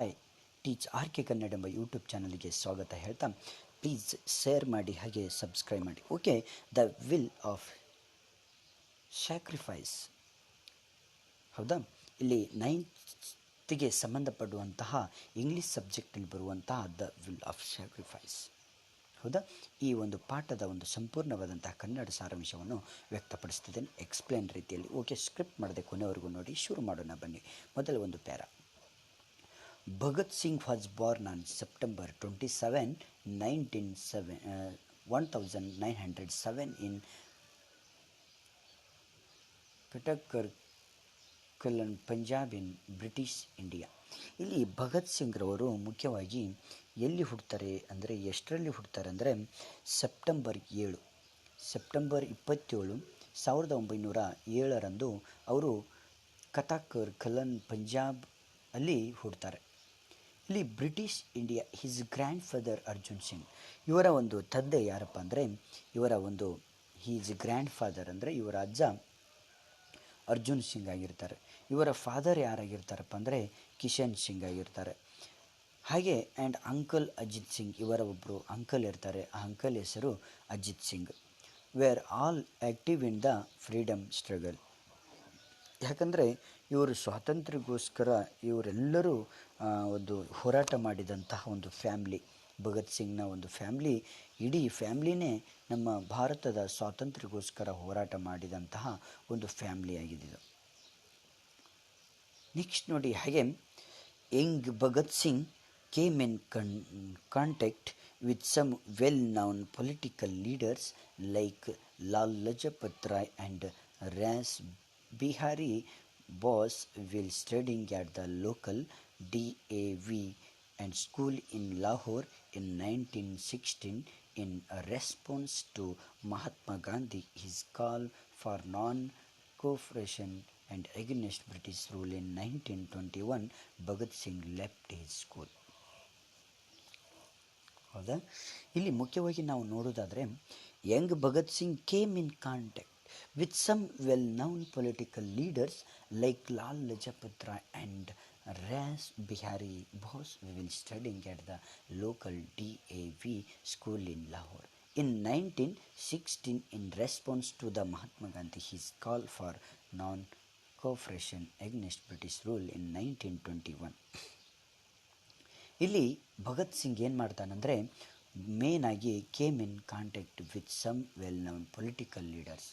Hi, teach R K Kannada ಎಂಬ YouTube ಚಾನಲ್ಗೆ ಸ್ವಾಗತ ಹೇಳ್ತಾ, ಪ್ಲೀಸ್ ಶೇರ್ ಮಾಡಿ ಹಾಗೆ ಸಬ್ಸ್ಕ್ರೈಬ್ ಮಾಡಿ. Okay, the will of sacrifice. ಹೌದಾ, ಇಲ್ಲಿ ನೈನ್ತ್ಗೆ ಸಂಬಂಧಪಡುವಂತಹ ಇಂಗ್ಲೀಷ್ ಸಬ್ಜೆಕ್ಟಲ್ಲಿ ಬರುವಂತಹ ದ ವಿಲ್ ಆಫ್ ಸ್ಯಾಕ್ರಿಫೈಸ್. ಹೌದಾ, ಈ ಒಂದು ಪಾಠದ ಒಂದು ಸಂಪೂರ್ಣವಾದಂತಹ ಕನ್ನಡ ಸಾರಾಂಶವನ್ನು ವ್ಯಕ್ತಪಡಿಸ್ತಿದ್ದೇನೆ ಎಕ್ಸ್ಪ್ಲೇನ್ ರೀತಿಯಲ್ಲಿ. ಓಕೆ, ಸ್ಕ್ರಿಪ್ಟ್ ಮಾಡದೆ ಕೊನೆವರೆಗೂ ನೋಡಿ. ಶುರು ಮಾಡೋಣ ಬನ್ನಿ. ಮೊದಲ ಒಂದು para. Bhagat Singh was born on September 27, 1907 in Kattakarkalan, Punjab in British India. ಇಲ್ಲಿ ಭಗತ್ ಸಿಂಗ್ ರವರು ಮುಖ್ಯವಾಗಿ ಎಲ್ಲಿ ಹುಡ್ತಾರೆ ಅಂದರೆ, ಎಷ್ಟರಲ್ಲಿ ಹುಡ್ತಾರೆ ಅಂದರೆ ಸೆಪ್ಟೆಂಬರ್ 27, 1907 ಅವರು ಕಥಾಕರ್ಕಲನ್ ಪಂಜಾಬ್ ಅಲ್ಲಿ ಹುಡ್ತಾರೆ. ಇಲ್ಲಿ British India. His grand father Arjun Singh, ಇವರ ಒಂದು ತಂದೆ ಯಾರಪ್ಪ ಅಂದರೆ, ಹೀಸ್ ಗ್ರ್ಯಾಂಡ್ ಫಾದರ್ ಅಂದರೆ ಇವರ ಅಜ್ಜ ಅರ್ಜುನ್ ಸಿಂಗ್ ಆಗಿರ್ತಾರೆ. ಇವರ ಫಾದರ್ ಯಾರಾಗಿರ್ತಾರಪ್ಪ ಅಂದರೆ ಕಿಶನ್ ಸಿಂಗ್ ಆಗಿರ್ತಾರೆ. ಹಾಗೆ ಆ್ಯಂಡ್ ಅಂಕಲ್ ಅಜಿತ್ ಸಿಂಗ್, ಇವರ ಒಬ್ಬರು ಅಂಕಲ್ ಇರ್ತಾರೆ. ಆ ಅಂಕಲ್ ಹೆಸರು Ajit Singh. Were all active in the freedom struggle. ಯಾಕಂದರೆ ಇವರು ಸ್ವಾತಂತ್ರ್ಯಕ್ಕೋಸ್ಕರ ಇವರೆಲ್ಲರೂ ಒಂದು ಹೋರಾಟ ಮಾಡಿದಂತಹ ಒಂದು ಫ್ಯಾಮ್ಲಿ. ಭಗತ್ ಸಿಂಗ್ನ ಒಂದು ಫ್ಯಾಮ್ಲಿ, ಇಡೀ ಫ್ಯಾಮ್ಲಿನೇ ನಮ್ಮ ಭಾರತದ ಸ್ವಾತಂತ್ರ್ಯಕ್ಕೋಸ್ಕರ ಹೋರಾಟ ಮಾಡಿದಂತಹ ಒಂದು ಫ್ಯಾಮ್ಲಿ ಆಗಿದೆ ಇದು. ನೆಕ್ಸ್ಟ್ ನೋಡಿ, ಹಾಗೆ young Bhagat Singh came in contact with some well known political leaders like Lal Lajpat Rai and Ras Bihari Bose while studying at the local DAV and school in Lahore in 1916. In response to Mahatma Gandhi, his call for non-cooperation and against British rule in 1921, Bhagat Singh left his school. ಹೌದಾ, ಇಲ್ಲಿ ಮುಖ್ಯವಾಗಿ ನಾವು ನೋಡೋದಾದರೆ, Young Bhagat Singh came in contact with some well-known political leaders like Lal Lajpat Rai and Ras Bihari Bose while studying at the local DAV school in Lahore. In 1916, in response to the Mahatma Gandhi, his call for non-cooperation against British rule in 1921. ಇಲ್ಲಿ ಭಗತ್ ಸಿಂಗ್ ಏನು ಮಾಡ್ತಾನಂದರೆ, ಮೇನಾಗಿ came in contact with some well known political leaders.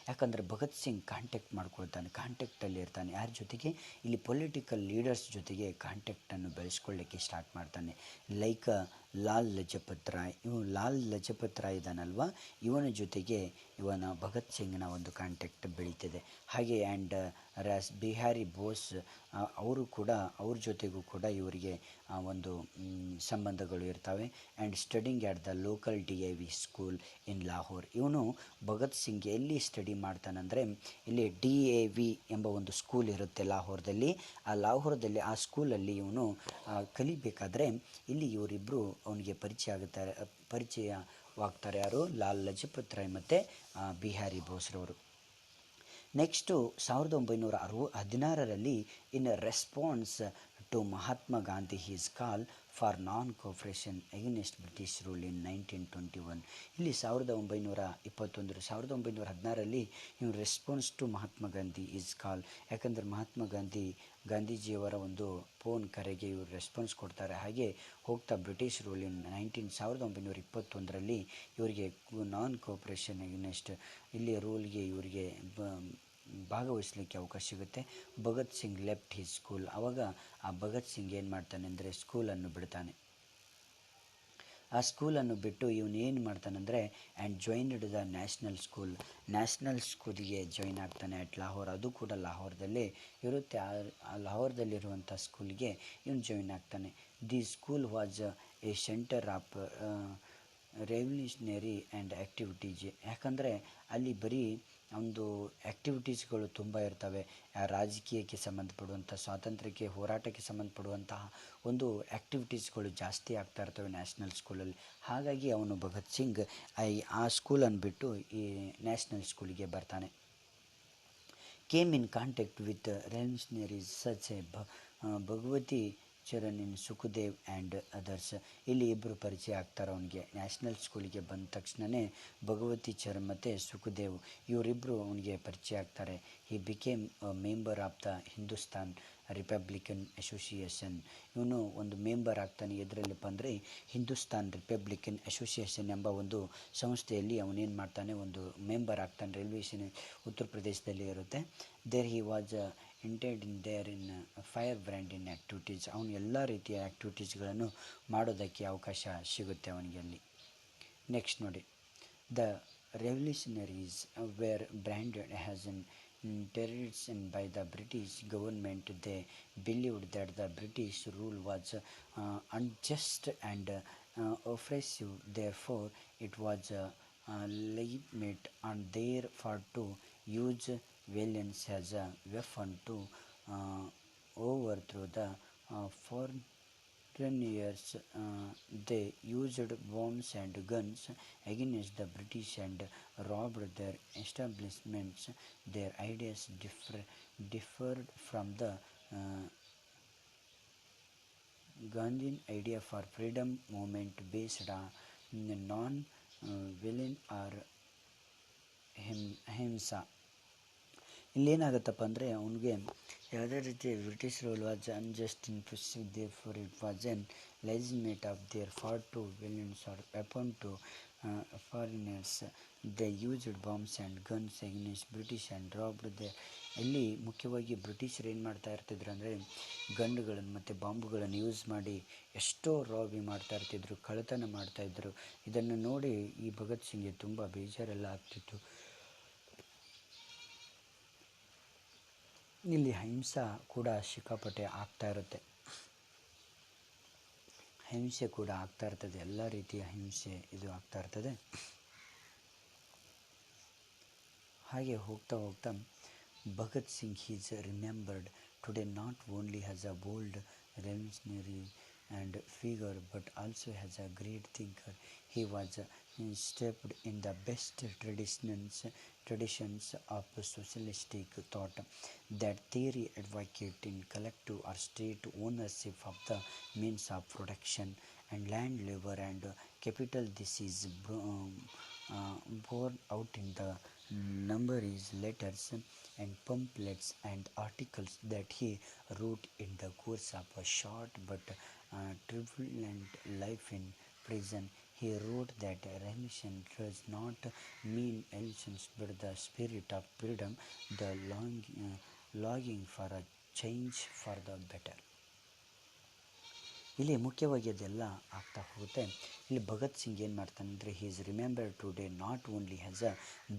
ಯಾಕಂದರೆ ಭಗತ್ ಸಿಂಗ್ ಕಾಂಟ್ಯಾಕ್ಟಲ್ಲಿ ಇರ್ತಾನೆ. ಯಾರ ಜೊತೆಗೆ? ಇಲ್ಲಿ political leaders ಜೊತೆಗೆ ಕಾಂಟ್ಯಾಕ್ಟನ್ನು ಬೆಳೆಸ್ಕೊಳ್ಳಿಕ್ಕೆ ಸ್ಟಾರ್ಟ್ ಮಾಡ್ತಾನೆ. ಲೈಕ್ ಲಾಲ್ ಲಜಪತ್ ರಾಯ್, ಲಾಲ್ ಲಜಪತ್ ರಾಯ್ ಇದ್ದಾನಲ್ವ, ಇವನ ಜೊತೆಗೆ ಭಗತ್ ಸಿಂಗ್ನ ಒಂದು ಕಾಂಟ್ಯಾಕ್ಟ್ ಬೆಳೀತಿದೆ. ಹಾಗೆ ಆ್ಯಂಡ್ ರಾಸ್ ಬಿಹಾರಿ ಬೋಸ್, ಅವ್ರ ಜೊತೆಗೂ ಕೂಡ ಇವರಿಗೆ ಒಂದು ಸಂಬಂಧಗಳು ಇರ್ತವೆ. And studying at the local DAV school in Lahore. ಇವನು ಭಗತ್ ಸಿಂಗ್ ಎಲ್ಲಿ ಸ್ಟಡಿ ಮಾಡ್ತಾನಂದರೆ, ಇಲ್ಲಿ DAV ಎಂಬ ಒಂದು ಸ್ಕೂಲ್ ಇರುತ್ತೆ ಲಾಹೋರ್ದಲ್ಲಿ. ಆ ಸ್ಕೂಲಲ್ಲಿ ಇವನು ಕಲಿಬೇಕಾದ್ರೆ ಇಲ್ಲಿ ಇವರಿಬ್ಬರು ಅವನಿಗೆ ಪರಿಚಯವಾಗ್ತಾರೆ. ಯಾರು? ಲಾಲ್ ಲಜಪತ್ ರಾಯ್ ಮತ್ತು ಬಿಹಾರಿ ಬೋಸ್ರವರು. ನೆಕ್ಸ್ಟು 1916ರಲ್ಲಿ in response to Mahatma Gandhi his call for non-cooperation against British rule in 1921. ಇಲ್ಲಿ 1916ರಲ್ಲಿ in response to Mahatma Gandhi his call. ಯಾಕಂದರೆ ಗಾಂಧೀಜಿಯವರ ಒಂದು ಫೋನ್ ಕರೆಗೆ ಇವರು ರೆಸ್ಪಾನ್ಸ್ ಕೊಡ್ತಾರೆ. ಹಾಗೆ ಹೋಗ್ತಾ ಬ್ರಿಟಿಷ್ ರೂಲ್ ಇನ್ 1921ರಲ್ಲಿ ಇವರಿಗೆ ನಾನ್-ಕೋಆಪರೇಷನ್ ಅಗೇನೆಸ್ಟ್ ಇಲ್ಲಿ ರೂಲ್ಗೆ ಇವರಿಗೆ ಭಾಗವಹಿಸಲಿಕ್ಕೆ ಅವಕಾಶ ಸಿಗುತ್ತೆ. Bhagat Singh left his school. ಆವಾಗ ಆ ಭಗತ್ ಸಿಂಗ್ ಏನು ಮಾಡ್ತಾನೆ ಅಂದರೆ ಸ್ಕೂಲನ್ನು ಬಿಡ್ತಾನೆ. ಆ ಸ್ಕೂಲನ್ನು ಬಿಟ್ಟು ಇವನು ಏನು ಮಾಡ್ತಾನಂದರೆ ಆ್ಯಂಡ್ ಜಾಯಿನ್ಡ್ ದ ನ್ಯಾಷನಲ್ ಸ್ಕೂಲಿಗೆ ಜಾಯಿನ್ ಆಗ್ತಾನೆ ಅಟ್ ಲಾಹೋರ್. ಅದು ಕೂಡ ಲಾಹೋರ್ದಲ್ಲೇ ಇರುತ್ತೆ. ಆ ಲಾಹೋರ್ದಲ್ಲಿರುವಂಥ ಸ್ಕೂಲ್ಗೆ ಇವನು ಜಾಯಿನ್ ಆಗ್ತಾನೆ. The school was A centre of revolutionary and activities. ಯಾಕಂದರೆ ಅಲ್ಲಿ ಬರೀ ಒಂದು ಆ್ಯಕ್ಟಿವಿಟೀಸ್ಗಳು ತುಂಬ ಇರ್ತವೆ. ರಾಜಕೀಯಕ್ಕೆ ಸಂಬಂಧಪಡುವಂಥ, ಸ್ವಾತಂತ್ರ್ಯಕ್ಕೆ ಹೋರಾಟಕ್ಕೆ ಸಂಬಂಧಪಡುವಂತಹ ಒಂದು ಆ್ಯಕ್ಟಿವಿಟೀಸ್ಗಳು ಜಾಸ್ತಿ ಆಗ್ತಾ ಇರ್ತವೆ ನ್ಯಾಷನಲ್ ಸ್ಕೂಲಲ್ಲಿ. ಹಾಗಾಗಿ ಅವನು ಭಗತ್ ಸಿಂಗ್ ಆ ಸ್ಕೂಲನ್ನು ಬಿಟ್ಟು ಈ ನ್ಯಾಷನಲ್ ಸ್ಕೂಲಿಗೆ ಬರ್ತಾನೆ. Came in contact with revolutionaries such a Bhagwati lecturer in Sukhdev and others. ಇಲ್ಲಿ ಇಬ್ಬರು ಪರಿಚಯ ಆಗ್ತಾರೆ ಅವನಿಗೆ. ನ್ಯಾಷನಲ್ ಸ್ಕೂಲಿಗೆ ಬಂದ ತಕ್ಷಣವೇ ಭಗವತಿ ಚರಣ್ ಮತ್ತು ಸುಖದೇವ್ ಇವರಿಬ್ಬರು ಅವನಿಗೆ ಪರಿಚಯ ಆಗ್ತಾರೆ. ಹಿ became member of the Hindustan Republican association. ಇವನು ಒಂದು ಮೆಂಬರ್ ಆಗ್ತಾನೆ. ಎದರಲ್ಲಪ್ಪ ಅಂದರೆ ಹಿಂದೂಸ್ತಾನ್ ರಿಪಬ್ಲಿಕನ್ ಅಸೋಸಿಯೇಷನ್ ಎಂಬ ಒಂದು ಸಂಸ್ಥೆಯಲ್ಲಿ ಅವನೇನು ಮಾಡ್ತಾನೆ, ಒಂದು ಮೆಂಬರ್ ಆಗ್ತಾನೆ. ರೈಲ್ವೆ ಉತ್ತರ ಪ್ರದೇಶದಲ್ಲಿ ಇರುತ್ತೆ. ದೇರ್ ಹಿ ವಾಸ್ ಇಂಟೆಡ್ in there in firebrand in activities. ಅವನು ಎಲ್ಲ ರೀತಿಯ ಆ್ಯಕ್ಟಿವಿಟೀಸ್ಗಳನ್ನು ಮಾಡೋದಕ್ಕೆ ಅವಕಾಶ ಸಿಗುತ್ತೆ ಅವನಿಗೆ ಅಲ್ಲಿ. ನೆಕ್ಸ್ಟ್ ನೋಡಿ, the revolutionaries were branded as an terrorism by the British government. They believed that the British rule was unjust and oppressive. Therefore, it was legitimate on their part to use violence as a weapon to overthrow the foreigners. They used bombs and guns against the British and robbed their establishments. Their ideas differed from the Gandhian idea for freedom movement based on non-violence or ahimsa. ಇಲ್ಲೇನಾಗುತ್ತಪ್ಪ ಅಂದರೆ ಅವನಿಗೆ ಯಾವುದೇ ರೀತಿ British rule was unjust ಇನ್ಫೆಸಿವ್. Therefore it was an legitimate of therefore to violence or weapon to foreigners. They used bombs and guns against British and robbed they. ಇಲ್ಲಿ ಮುಖ್ಯವಾಗಿ ಬ್ರಿಟಿಷರು ಏನು ಮಾಡ್ತಾ ಇರ್ತಿದ್ರು ಅಂದರೆ ಗನ್ಗಳನ್ನು ಮತ್ತು ಬಾಂಬುಗಳನ್ನು ಯೂಸ್ ಮಾಡಿ ಎಷ್ಟೋ ರಾಬಿ ಮಾಡ್ತಾ ಇರ್ತಿದ್ರು, ಕಳ್ಳತನ ಮಾಡ್ತಾಯಿದ್ರು. ಇದನ್ನು ನೋಡಿ ಈ ಭಗತ್ ಸಿಂಗ್ಗೆ ತುಂಬ ಬೇಜಾರೆಲ್ಲ ಆಗ್ತಿತ್ತು. ಇಲ್ಲಿ ಹಿಂಸೆ ಕೂಡ ಸಿಕ್ಕಾಪಟ್ಟೆ ಆಗ್ತಾ ಇರುತ್ತೆ. ಹಿಂಸೆ ಕೂಡ ಆಗ್ತಾ ಇರ್ತದೆ, ಎಲ್ಲ ರೀತಿಯ ಹಿಂಸೆ ಇದು ಆಗ್ತಾ ಇರ್ತದೆ. ಹಾಗೆ ಹೋಗ್ತಾ ಹೋಗ್ತಾ Bhagat Singh is remembered today not only has a bold revolutionary and figure but also as a great thinker. He was steeped in the best traditions of socialistic thought. That theory advocated in collective or state ownership of the means of production and land, labor and capital. This is borne out in the numerous letters and pamphlets and articles that he wrote in the course of a short but turbulent life in prison. He wrote that revolution does not mean elections but the spirit of freedom, the longing for a change for the better. ಇಲ್ಲಿ ಮುಖ್ಯವಾಗಿ ಅದೆಲ್ಲ ಆಗ್ತಾ ಹೋಗುತ್ತೆ. ಇಲ್ಲಿ ಭಗತ್ ಸಿಂಗ್ ಏನು ಮಾಡ್ತಾನೆ ಅಂದರೆ he is remembered today not only has a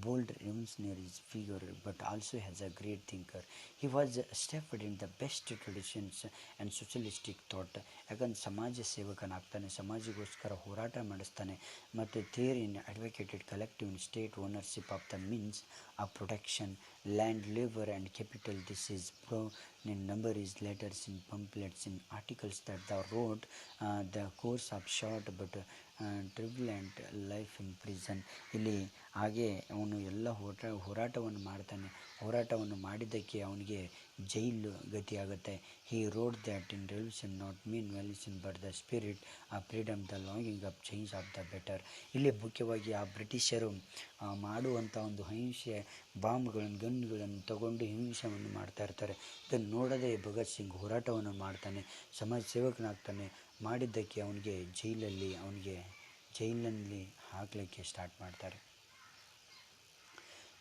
bold revolutionary figure but also has a great thinker. He was stepped in the best traditions and socialistic thought. ಯಾಕಂದ್ರೆ ಸಮಾಜ ಸೇವಕನಾಗ್ತಾನೆ, ಸಮಾಜಗೋಸ್ಕರ ಹೋರಾಟ ಮಾಡಿಸ್ತಾನೆ. ಮತ್ತು theory in advocated collective in state ownership of the means of protection, land, labour and capital. This is in numerous letters, in pamphlets, in articles that the wrote the course of short but turbulent life in prison. ಇಲ್ಲಿ ಹಾಗೆ ಅವನು ಎಲ್ಲ ಹೋರಾಟವನ್ನು ಮಾಡ್ತಾನೆ. ಹೋರಾಟವನ್ನು ಮಾಡಿದ್ದಕ್ಕೆ ಅವನಿಗೆ jail ಗತಿಯಾಗುತ್ತೆ. He wrote that in revolution not mean evolution but the spirit of freedom, the longing of change of the better. ಇಲ್ಲಿ ಮುಖ್ಯವಾಗಿ ಆ ಬ್ರಿಟಿಷರು ಮಾಡುವಂಥ ಒಂದು ಹಿಂಸೆ, ಬಾಂಬ್ಗಳನ್ನು ಗನ್ಗಳನ್ನು ತಗೊಂಡು ಹಿಂಸೆಯನ್ನು ಮಾಡ್ತಾ ಇರ್ತಾರೆ. ಇದನ್ನು ನೋಡದೆ ಭಗತ್ ಸಿಂಗ್ ಹೋರಾಟವನ್ನು ಮಾಡ್ತಾನೆ, ಸಮಾಜ ಸೇವಕನಾಗ್ತಾನೆ. ಮಾಡಿದ್ದಕ್ಕೆ ಅವನಿಗೆ ಜೈಲಲ್ಲಿ ಹಾಕಲಿಕ್ಕೆ ಸ್ಟಾರ್ಟ್ ಮಾಡ್ತಾರೆ.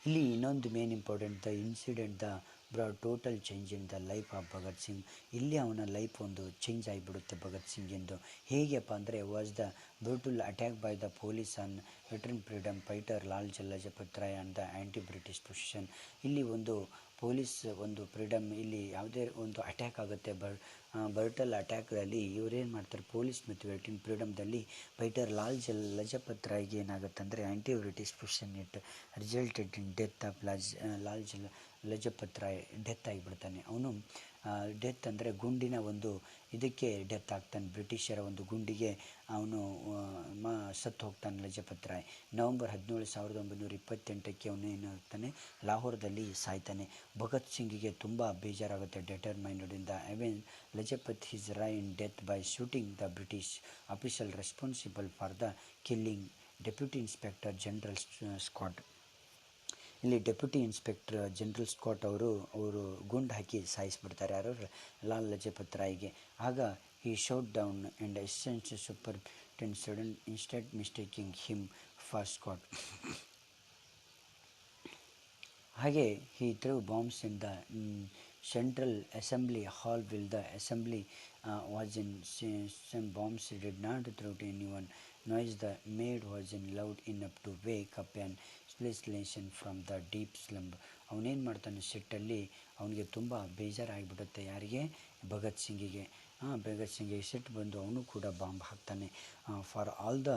ಇಲ್ಲಿ ಇನ್ನೊಂದು main important, the incident the brought total change in the life of Bhagat Singh. ಇಲ್ಲಿ ಅವನ ಲೈಫ್ ಒಂದು ಚೇಂಜ್ ಆಗಿಬಿಡುತ್ತೆ ಭಗತ್ ಸಿಂಗ್ ಎಂದು. ಹೇಗೆಪ್ಪ ಅಂದರೆ was the brutal attack by the police on veteran freedom fighter Lal Lajpat Rai and the anti British position. ಇಲ್ಲಿ ಒಂದು ಪೊಲೀಸ್ ಒಂದು ಫ್ರೀಡಮ್ ಇಲ್ಲಿ ಯಾವುದೇ ಒಂದು ಅಟ್ಯಾಕ್ ಆಗುತ್ತೆ, ಬರ್ಟಲ್ ಅಟ್ಯಾಕಲ್ಲಿ ಇವರೇನು ಮಾಡ್ತಾರೆ, ಪೊಲೀಸ್ ಮತ್ತು ವೆಟರನ್ ಫ್ರೀಡಮ್ದಲ್ಲಿ ಫೈಟರ್ ಲಜಪತ್ ರಾಯ್ಗೆ ಏನಾಗುತ್ತೆ ಅಂದರೆ anti British position it resulted in death of Lajpat Rai death ಆಗಿಬಿಡ್ತಾನೆ. ಅವನು ಡೆತ್ ಅಂದರೆ ಗುಂಡಿನ ಒಂದು ಇದಕ್ಕೆ ಡೆತ್ ಆಗ್ತಾನೆ. ಬ್ರಿಟಿಷರ ಒಂದು ಗುಂಡಿಗೆ ಅವನು ಸತ್ತು ಹೋಗ್ತಾನೆ ಲಜಪತ್ ರಾಯ್. ನವಂಬರ್ 17, 1928ಕ್ಕೆ ಅವನು ಏನಾಗ್ತಾನೆ, ಲಾಹೋರ್ದಲ್ಲಿ ಸಾಯ್ತಾನೆ. ಭಗತ್ ಸಿಂಗಿಗೆ ತುಂಬ ಬೇಜಾರಾಗುತ್ತೆ ಡೆಟರ್ಮೈನ್ಡಿಂದ. Avenge Lajpat his Rai in death by shooting the British official responsible for the killing deputy inspector general Scott. ಇಲ್ಲಿ ಡೆಪ್ಯೂಟಿ ಇನ್ಸ್ಪೆಕ್ಟರ್ ಜನರಲ್ ಸ್ಕಾಟ್ ಅವರು ಗುಂಡು ಹಾಕಿ ಸಾಯಿಸಿಬಿಡ್ತಾರೆ. ಯಾರು? ಲಾಲ್ ಲಜಪತ್ ರಾಯ್ಗೆ. ಆಗ ಈ shout down and essence superintendent sudden instead ಮಿಸ್ಟೇಕಿಂಗ್ him for Scott. ಹಾಗೆ he threw bombs in the Central Assembly Hall while the assembly was in some bombs did not throw to anyone. Noise the made wasn't loud enough to wake up an civilization from the deep slumber. ಅವನೇನು ಮಾಡ್ತಾನೆ, ಸಿಟ್ಟಲ್ಲಿ ಅವನಿಗೆ ತುಂಬ ಬೇಜಾರಾಗಿಬಿಡುತ್ತೆ. ಯಾರಿಗೆ? ಭಗತ್ ಸಿಂಗಿಗೆ. ಭಗತ್ ಸಿಂಗಿಗೆ ಸಿಟ್ಟು ಬಂದು ಅವನು ಕೂಡ bomb ಹಾಕ್ತಾನೆ. For all the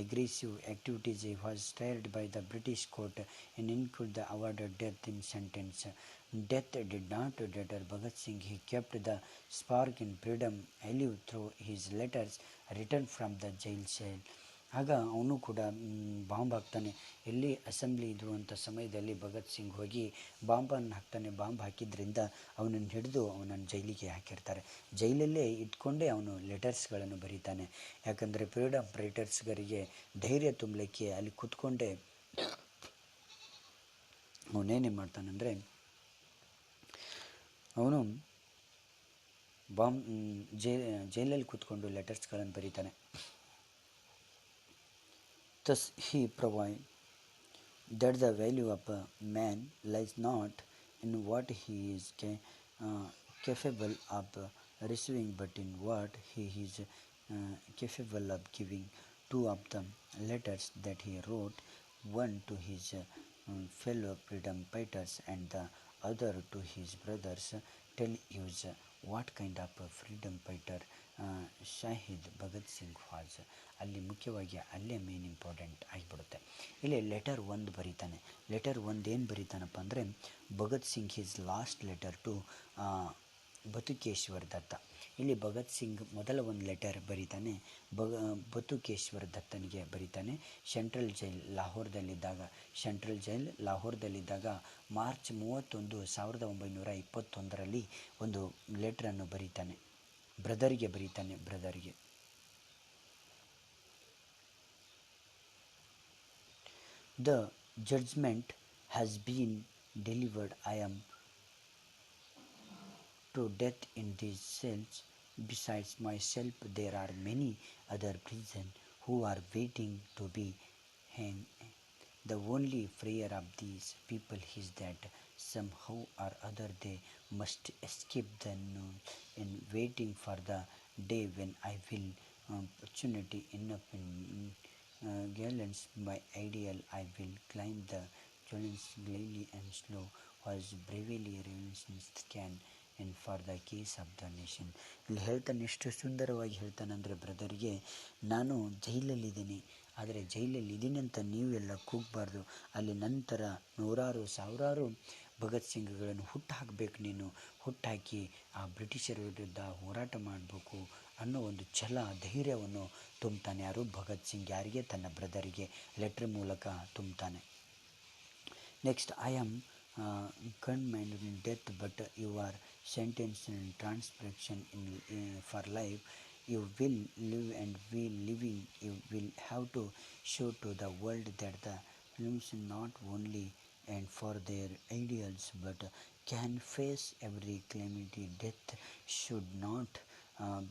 aggressive activities he was tried by the British court and included the awarded death in sentence. Death did not deter Bhagat Singh. He kept the spark in freedom alive through his letters written from the jail cell. ಆಗ ಅವನು ಕೂಡ bomb ಹಾಕ್ತಾನೆ. ಎಲ್ಲಿ assembly ಇರುವಂಥ ಸಮಯದಲ್ಲಿ ಭಗತ್ ಸಿಂಗ್ ಹೋಗಿ ಬಾಂಬನ್ನು ಹಾಕ್ತಾನೆ. Bomb ಹಾಕಿದ್ರಿಂದ ಅವನನ್ನು ಹಿಡಿದು ಅವನನ್ನು ಜೈಲಿಗೆ ಹಾಕಿರ್ತಾರೆ. ಜೈಲಲ್ಲೇ ಇಟ್ಕೊಂಡೇ ಅವನು ಲೆಟರ್ಸ್ಗಳನ್ನು ಬರೀತಾನೆ. ಯಾಕಂದರೆ ಫ್ರೀಡಮ್ ಫೈಟರ್ಸ್ಗರಿಗೆ ಧೈರ್ಯ ತುಂಬಲಿಕ್ಕೆ ಅಲ್ಲಿ ಕೂತ್ಕೊಂಡೇ ಅವನೇನೇ ಮಾಡ್ತಾನಂದರೆ, ಅವನು ಜೈಲಲ್ಲಿ ಕೂತ್ಕೊಂಡು ಲೆಟರ್ಸ್ಗಳನ್ನು ಬರೀತಾನೆ. Thus he proved that the value of a man lies not in what he is capable of receiving, but in what he is capable of giving. Two of the letters that he wrote, one to his fellow freedom fighters and the other to his brothers, tell us what kind of a freedom fighter Shahid Bhagat Singh was. ಅಲ್ಲಿ ಮುಖ್ಯವಾಗಿ ಅಲ್ಲೇ main important ಆಗಿಬಿಡುತ್ತೆ. ಇಲ್ಲಿ letter 1 ಬರೀತಾನೆ. Letter 1 ಏನು ಬರೀತಾನಪ್ಪ ಅಂದರೆ, Bhagat Singh his last letter to Batukeshwar Dutt. ಇಲ್ಲಿ ಭಗತ್ ಸಿಂಗ್ ಮೊದಲ ಒಂದು ಲೆಟರ್ ಬರೀತಾನೆ, ಬತುಕೇಶ್ವರ್ ದತ್ತನಿಗೆ ಬರೀತಾನೆ. ಸೆಂಟ್ರಲ್ ಜೈಲ್ ಲಾಹೋರ್ದಲ್ಲಿದ್ದಾಗ ಮಾರ್ಚ್ 31, 1921ರಲ್ಲಿ ಒಂದು ಲೆಟ್ರನ್ನು ಬರೀತಾನೆ. ಬ್ರದರ್ಗೆ. The judgment has been delivered. I am to death in these cells. Besides myself, there are many other prisoners who are waiting to be hanged. The only prayer of these people is that somehow or other they must escape the known, in waiting for the day when I will opportunity enough in gallants my ideal. I will climb the giants gladly and slow, was bravely revolutions can and for the case of the nation. ಇಲ್ಲಿ ಹೇಳ್ತಾನೆ, ಎಷ್ಟು ಸುಂದರವಾಗಿ ಹೇಳ್ತಾನಂದರೆ ಬ್ರದರ್ಗೆ, ನಾನು ಜೈಲಲ್ಲಿದ್ದೀನಿ, ಆದರೆ ಜೈಲಲ್ಲಿದ್ದೀನಿ ಅಂತ ನೀವೆಲ್ಲ ಕೂಗಬಾರ್ದು. ಅಲ್ಲಿ ನಂತರ ನೂರಾರು ಸಾವಿರಾರು ಭಗತ್ ಸಿಂಗ್ಗಳನ್ನು ಹುಟ್ಟಾಕಬೇಕು. ನೀನು ಹುಟ್ಟಾಕಿ ಆ ಬ್ರಿಟಿಷರ ವಿರುದ್ಧ ಹೋರಾಟ ಮಾಡಬೇಕು ಅನ್ನೋ ಒಂದು ಛಲ, ಧೈರ್ಯವನ್ನು ತುಂಬ್ತಾನೆ. ಯಾರು? ಭಗತ್ ಸಿಂಗ್. ಯಾರಿಗೆ? ತನ್ನ ಬ್ರದರಿಗೆ ಲೆಟ್ರ್ ಮೂಲಕ ತುಂಬ್ತಾನೆ. Next, I am condemned in death, but you are sentenced in transcription for life. You will live, and while living you will have to show to the world that the films not only and for their ideals but can face every calamity. Death should not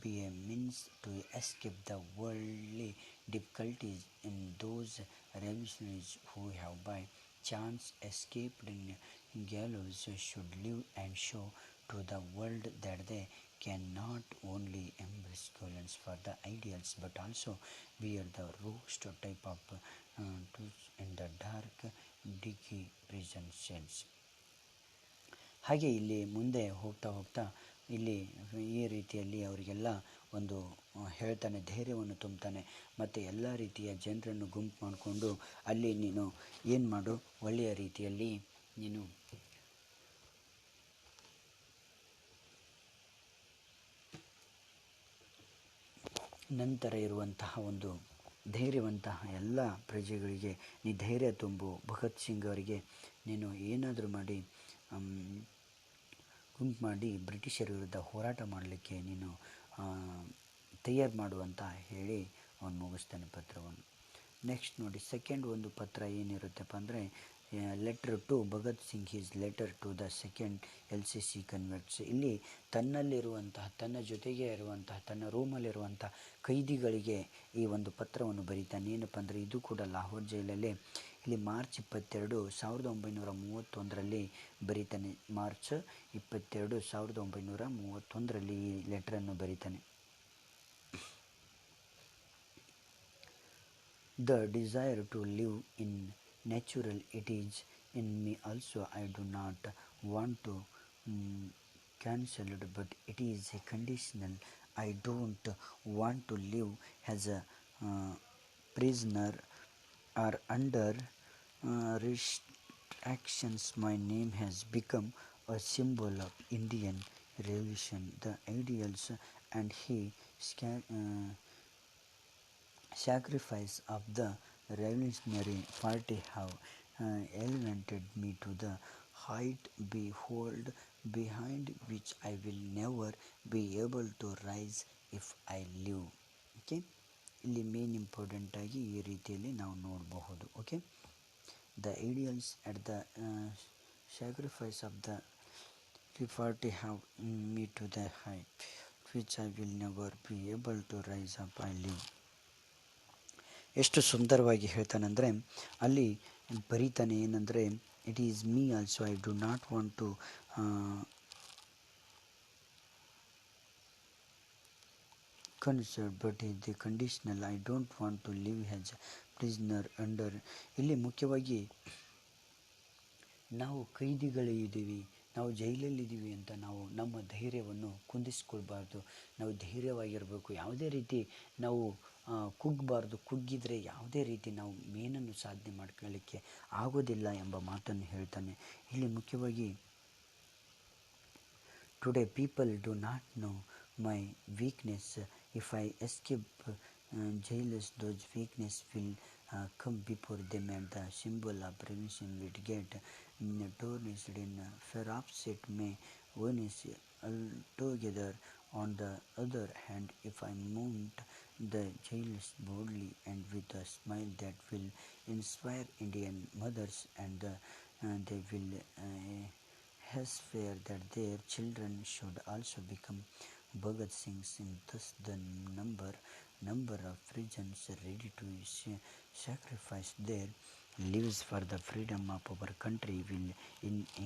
be a means to escape the worldly difficulties, in those revolutionaries who have by chance escaped in gallows should live and show to the world that they can not only embrace violence for the ideals but also wear the roast type of truth in the dark dingy prison cells. ಹಾಗೆ ಇಲ್ಲಿ ಮುಂದೆ ಹೋಗ್ತಾ ಇಲ್ಲಿ ಈ ರೀತಿಯಲ್ಲಿ ಅವರಿಗೆಲ್ಲ ಒಂದು ಹೇಳ್ತಾನೆ, ಧೈರ್ಯವನ್ನು ತುಂಬ್ತಾನೆ. ಮತ್ತು ಎಲ್ಲ ರೀತಿಯ ಜನರನ್ನು ಗುಂಪು ಮಾಡಿಕೊಂಡು ಅಲ್ಲಿ ನೀನು ಏನು ಮಾಡು, ಒಳ್ಳೆಯ ರೀತಿಯಲ್ಲಿ ನೀನು ನಂತರ ಇರುವಂತಹ ಒಂದು ಧೈರ್ಯವಂತಹ ಎಲ್ಲ ಪ್ರಜೆಗಳಿಗೆ ನೀ ಧೈರ್ಯ ತುಂಬು. ಭಗತ್ ಸಿಂಗ್ ಅವರಿಗೆ ನೀನು ಏನಾದರೂ ಮಾಡಿ ಗುಂಪು ಮಾಡಿ ಬ್ರಿಟಿಷರ ವಿರುದ್ಧ ಹೋರಾಟ ಮಾಡಲಿಕ್ಕೆ ನೀನು ತಯಾರು ಮಾಡುವಂತ ಹೇಳಿ ಅವನು ಮುಗಿಸ್ತಾನೆ ಪತ್ರವನ್ನು. ನೆಕ್ಸ್ಟ್ ನೋಡಿ, ಸೆಕೆಂಡ್ ಒಂದು ಪತ್ರ ಏನಿರುತ್ತಪ್ಪ ಅಂದರೆ letter to Bhagat Singh, his letter to the second LCC converts. ಇಲ್ಲಿ ತನ್ನಲ್ಲಿರುವಂತಹ, ತನ್ನ ಜೊತೆಗೆ ಇರುವಂತಹ, ತನ್ನ ರೂಮಲ್ಲಿರುವಂತಹ ಕೈದಿಗಳಿಗೆ ಈ ಒಂದು ಪತ್ರವನ್ನು ಬರೀತಾನೆ. ಏನಪ್ಪ ಅಂದರೆ ಇದು ಕೂಡ ಲಾಹೋರ್ ಜೈಲಲ್ಲೇ ಇಲ್ಲಿ ಮಾರ್ಚ್ 22, 1931ರಲ್ಲಿ ಬರೀತಾನೆ. ಮಾರ್ಚ್ 22, 1931ರಲ್ಲಿ ಈ ಲೆಟ್ರನ್ನು ಬರೀತಾನೆ. The desire to live in natural, it is in me also. I do not want to cancel it, but it is a conditional. I don't want to live as a prisoner or under restrictions. My name has become a symbol of Indian revolution. The ideals and sacrifice of the revolutionary party have elevated me to the height behold behind which I will never be able to rise if I live. Okay, ಇಲ್ಲಿ main important ಆಗಿ ಈ ರೀತಿಯಲ್ಲಿ ನಾವು ನೋಡಬಹುದು. Okay, the ideals at the sacrifice of the party have me to the height which I will never be able to rise up I live. ಎಷ್ಟು ಸುಂದರವಾಗಿ ಹೇಳ್ತಾನಂದರೆ ಅಲ್ಲಿ ಬರೀತಾನೆ ಏನಂದರೆ, it is me also, I do not want to consider but is the conditional. I don't want to live as a prisoner under. ಇಲ್ಲಿ ಮುಖ್ಯವಾಗಿ ನಾವು ಕೈದಿಗಳಿದ್ದೀವಿ, ನಾವು ಜೈಲಲ್ಲಿದ್ದೀವಿ ಅಂತ ನಾವು ನಮ್ಮ ಧೈರ್ಯವನ್ನು ಕುಂದಿಸ್ಕೊಳ್ಬಾರ್ದು. ನಾವು ಧೈರ್ಯವಾಗಿರಬೇಕು. ಯಾವುದೇ ರೀತಿ ನಾವು ಕುಗ್ಗಬಾರ್ದು. ಕುಗ್ಗಿದರೆ ಯಾವುದೇ ರೀತಿ ನಾವು ಮೇನನ್ನು ಸಾಧನೆ ಮಾಡ್ಕೊಳ್ಳಿಕ್ಕೆ ಆಗೋದಿಲ್ಲ ಎಂಬ ಮಾತನ್ನು ಹೇಳ್ತಾನೆ. ಇಲ್ಲಿ ಮುಖ್ಯವಾಗಿ today people do not know my weakness. If I escape jailers, those weakness will come before them and the symbol of prevention will get tarnished in perhaps it may vanish altogether. On the other hand, if I mount the jailers boldly and with a smile that will inspire Indian mothers, and they will aspire that their children should also become Bhagat Singhs, and thus the number of prisoners ready to sacrifice their lives for the freedom of our country will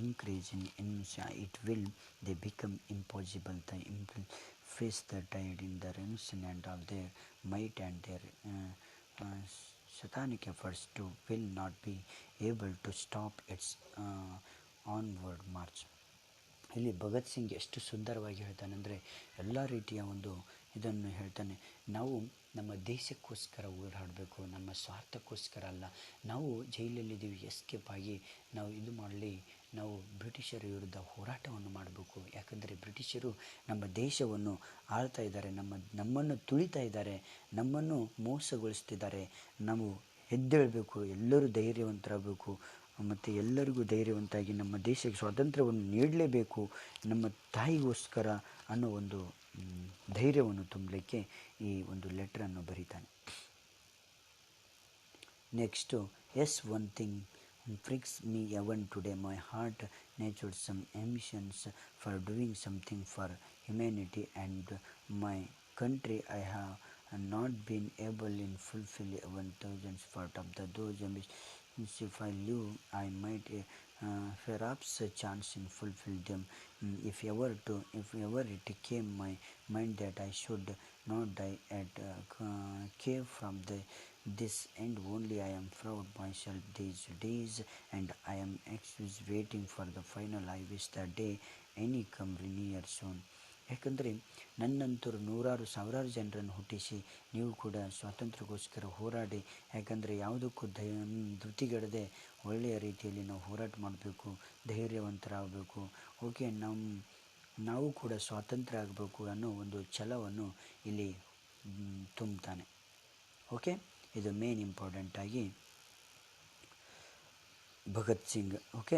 increase in it will they become impossible. The face the tide in the revolution and all their might and their satanic efforts to will not be able to stop its onward march. ಇಲ್ಲಿ ಭಗತ್ ಸಿಂಗ್ ಎಷ್ಟು ಸುಂದರವಾಗಿ ಹೇಳ್ತಾನೆ ಅಂದರೆ ಎಲ್ಲ ರೀತಿಯ ಒಂದು ಇದನ್ನು ಹೇಳ್ತಾನೆ. ನಾವು ನಮ್ಮ ದೇಶಕ್ಕೋಸ್ಕರ ಓಡಾಡಬೇಕು, ನಮ್ಮ ಸ್ವಾರ್ಥಕ್ಕೋಸ್ಕರ ಅಲ್ಲ. ನಾವು ಜೈಲಲ್ಲಿದ್ದೀವಿ, ಎಸ್ಕೇಪ್ ಆಗಿ ನಾವು ಇದು ಮಾಡಲಿ, ನಾವು ಬ್ರಿಟಿಷರ ವಿರುದ್ಧ ಹೋರಾಟವನ್ನು ಮಾಡಬೇಕು. ಯಾಕಂದರೆ ಬ್ರಿಟಿಷರು ನಮ್ಮ ದೇಶವನ್ನು ಆಳ್ತಾ ಇದ್ದಾರೆ, ನಮ್ಮನ್ನು ತುಳಿತಾ ಇದ್ದಾರೆ, ನಮ್ಮನ್ನು ಮೋಸಗೊಳಿಸ್ತಿದ್ದಾರೆ. ನಾವು ಎದ್ದೇಳಬೇಕು, ಎಲ್ಲರೂ ಧೈರ್ಯವಂತರಾಗಬೇಕು ಮತ್ತು ಎಲ್ಲರಿಗೂ ಧೈರ್ಯವಂತಾಗಿ ನಮ್ಮ ದೇಶಕ್ಕೆ ಸ್ವಾತಂತ್ರ್ಯವನ್ನು ನೀಡಲೇಬೇಕು ನಮ್ಮ ತಾಯಿಗೋಸ್ಕರ ಅನ್ನೋ ಒಂದು ಧೈರ್ಯವನ್ನು ತುಂಬಲಿಕ್ಕೆ ಈ ಒಂದು ಲೆಟ್ರನ್ನು ಬರೀತಾನೆ. Next, as one thing pricks me even today. My heart nurtured some ambitions for doing something for humanity and my country. I have not been able to fulfill even thousands part of those ambitions. If I live, I might perhaps a chance in fulfill them. If ever it came my mind that I should not die at cave from this end only, I am proud myself these days, and I am anxious waiting for the final. I wish the day any come near soon. ಯಾಕಂದರೆ ನನ್ನಂತರೂ ನೂರಾರು ಸಾವಿರಾರು ಜನರನ್ನು ಹುಟ್ಟಿಸಿ ನೀವು ಕೂಡ ಸ್ವಾತಂತ್ರ್ಯಕ್ಕೋಸ್ಕರ ಹೋರಾಡಿ. ಯಾಕಂದರೆ ಯಾವುದಕ್ಕೂ ಧೃತಿಗೆಡದೆ ಒಳ್ಳೆಯ ರೀತಿಯಲ್ಲಿ ನಾವು ಹೋರಾಟ ಮಾಡಬೇಕು, ಧೈರ್ಯವಂತರಾಗಬೇಕು. ಓಕೆ, ನಾವು ಕೂಡ ಸ್ವಾತಂತ್ರ್ಯ ಆಗಬೇಕು ಅನ್ನೋ ಒಂದು ಛಲವನ್ನು ಇಲ್ಲಿ ತುಂಬ್ತಾನೆ. ಓಕೆ, ಇದು ಮೇನ್ ಇಂಪಾರ್ಟೆಂಟಾಗಿ ಭಗತ್ ಸಿಂಗ್. ಓಕೆ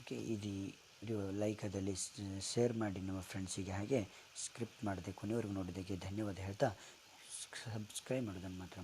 ಓಕೆ ಇದು ಲೈಕದಲ್ಲಿ ಶೇರ್ ಮಾಡಿ ನಮ್ಮ ಫ್ರೆಂಡ್ಸಿಗೆ. ಹಾಗೆ ಸ್ಕ್ರಿಪ್ಟ್ ಮಾಡದೆ ಕೊನೆವರೆಗೂ ನೋಡೋದಕ್ಕೆ ಧನ್ಯವಾದ ಹೇಳ್ತಾ ಸಬ್ಸ್ಕ್ರೈಬ್ ಮಾಡೋದನ್ನು ಮಾತ್ರ